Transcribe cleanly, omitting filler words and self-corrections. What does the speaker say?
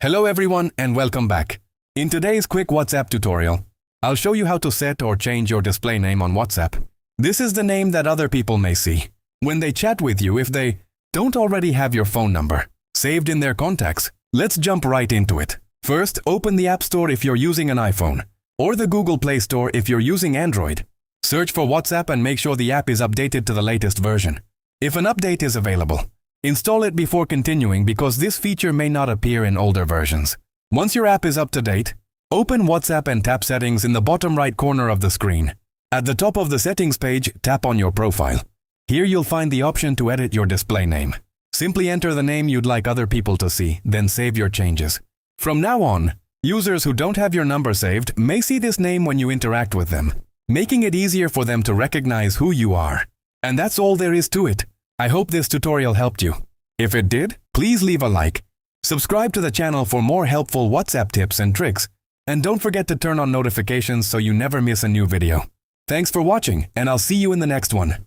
Hello everyone and welcome back. In today's quick WhatsApp tutorial, I'll show you how to set or change your display name on WhatsApp. This is the name that other people may see when they chat with you if they don't already have your phone number saved in their contacts. Let's jump right into it. First, open the App Store if you're using an iPhone, or the Google Play Store if you're using Android. Search for WhatsApp and make sure the app is updated to the latest version. If an update is available, install it before continuing because this feature may not appear in older versions. Once your app is up to date, open WhatsApp and tap Settings in the bottom right corner of the screen. At the top of the Settings page, tap on your profile. Here you'll find the option to edit your display name. Simply enter the name you'd like other people to see, then save your changes. From now on, users who don't have your number saved may see this name when you interact with them, making it easier for them to recognize who you are. And that's all there is to it. I hope this tutorial helped you. If it did, please leave a like. Subscribe to the channel for more helpful WhatsApp tips and tricks. And don't forget to turn on notifications so you never miss a new video. Thanks for watching, and I'll see you in the next one.